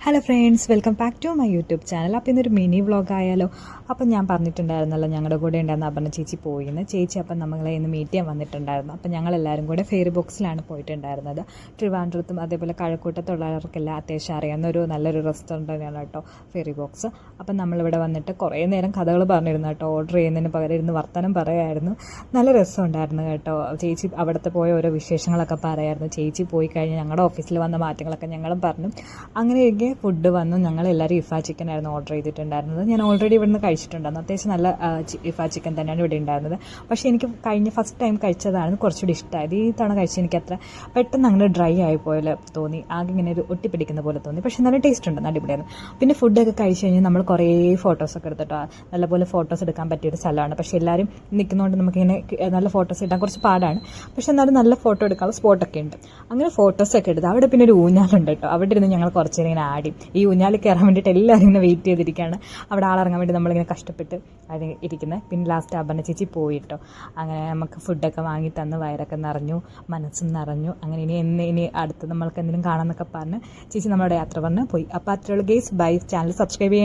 Hello friends, welcome back to my YouTube channel. അപ്പോൾ ഇന്നൊരു mini vlog ആയാലോ. അപ്പം ഞാൻ പറഞ്ഞിട്ടുണ്ടായിരുന്നല്ലോ ഞങ്ങളുടെ കൂടെ ഉണ്ടായിരുന്ന അപർണ ചേച്ചി പോയിന്ന്. ചേച്ചി അപ്പം നമ്മളെ ഇന്ന് മീറ്റ് ചെയ്യാൻ വന്നിട്ടുണ്ടായിരുന്നു. അപ്പം ഞങ്ങളെല്ലാവരും കൂടെ ഫെയറി ബോക്സിലാണ് പോയിട്ടുണ്ടായിരുന്നത്. ട്രിവാൻഡ്രത്തും അതേപോലെ കഴക്കൂട്ടത്തുള്ളവർക്കെല്ലാം അത്യാവശ്യം അറിയാവുന്ന നല്ലൊരു റെസ്റ്റോറൻറ്റ് തന്നെയാണ് കേട്ടോ ഫെയറി ബോക്സ്. അപ്പം നമ്മളിവിടെ വന്നിട്ട് കുറേ നേരം കഥകൾ പറഞ്ഞിരുന്നു കേട്ടോ. ഓർഡർ ചെയ്യുന്നതിന് പകരം ഇരുന്ന് വർത്തമാനം പറയുമായിരുന്നു. നല്ല രസമുണ്ടായിരുന്നു കേട്ടോ. ചേച്ചി അവിടുത്തെ പോയ ഓരോ വിശേഷങ്ങളൊക്കെ പറയായിരുന്നു. ചേച്ചി പോയി കഴിഞ്ഞ് ഞങ്ങളുടെ ഓഫീസിൽ വന്ന മാറ്റങ്ങളൊക്കെ ഞങ്ങളും പറഞ്ഞു. അങ്ങനെയൊക്കെ ഫുഡ് വന്നു. ഞങ്ങളെല്ലാവരും ഇഫ ചിക്കൻ ആയിരുന്നു ഓർഡർ ചെയ്തിട്ടുണ്ടായിരുന്നത്. ഞാൻ ഓൾറെഡി ഇവിടുന്ന് കഴിച്ചിട്ടുണ്ടായിരുന്നു. അത്യാവശ്യം നല്ല ഇഫ ചിക്കൻ തന്നെയാണ് ഇവിടെ ഉണ്ടായിരുന്നത്. പക്ഷേ എനിക്ക് ഫസ്റ്റ് ടൈം കഴിച്ചതാണ് കുറച്ചുകൂടി ഇഷ്ടമായത്. ഈ തവണ കഴിച്ച് എനിക്ക് അത്ര പെട്ടെന്ന് അങ്ങനെ ഡ്രൈ ആയി പോലെ തോന്നി. ആകെ ഇങ്ങനെ ഒരു ഒട്ടിപ്പിടിക്കുന്ന പോലെ തോന്നി. പക്ഷേ നല്ല ടേസ്റ്റ് ഉണ്ട്, അടിപൊളിയായിരുന്നു. പിന്നെ ഫുഡൊക്കെ കഴിച്ച് കഴിഞ്ഞാൽ നമ്മൾ കുറേ ഫോട്ടോസൊക്കെ എടുത്തിട്ടോ. നല്ലപോലെ ഫോട്ടോസ് എടുക്കാൻ പറ്റിയൊരു സ്ഥലമാണ്. പക്ഷേ എല്ലാവരും നിൽക്കുന്നതുകൊണ്ട് നമുക്കിങ്ങനെ നല്ല ഫോട്ടോസ് ഇടാൻ കുറച്ച് പാടാണ്. പക്ഷേ എന്നാലും നല്ല ഫോട്ടോ എടുക്കാനുള്ള സ്പോട്ടൊക്കെ ഉണ്ട്. അങ്ങനെ ഫോട്ടോസൊക്കെ എടുത്ത് അവിടെ പിന്നെ ഒരു ഊഞ്ഞാലുണ്ട് കേട്ടോ. അവിടെ ഇരുന്ന് ഞങ്ങൾ കുറച്ച് നേരം ഇങ്ങനെ ആടി. ഈ ഊഞ്ഞാലിൽ കയറാൻ വേണ്ടിയിട്ട് എല്ലാവരും ഇങ്ങനെ വെയിറ്റ് ചെയ്തിരിക്കുകയാണ്. അവിടെ ആളിറങ്ങാൻ വേണ്ടി നമ്മളിങ്ങനെ കഷ്ടപ്പെട്ട് അത് ഇരിക്കുന്നത്. പിന്നെ ലാസ്റ്റ് അപർണ ചേച്ചി പോയിട്ടോ. അങ്ങനെ നമുക്ക് ഫുഡൊക്കെ വാങ്ങി തന്ന് വയറൊക്കെ നിറഞ്ഞു, മനസ്സും നിറഞ്ഞു. അങ്ങനെ ഇനി അടുത്ത് നമ്മൾക്ക് എന്തെങ്കിലും കാണാമെന്നൊക്കെ പറഞ്ഞ് ചേച്ചി നമ്മളോട് യാത്ര പറഞ്ഞ് പോയി. അപ്പോൾ അത്രയുള്ള ഗേസ് ബൈ. ചാനൽ സബ്സ്ക്രൈബ് ചെയ്യാൻ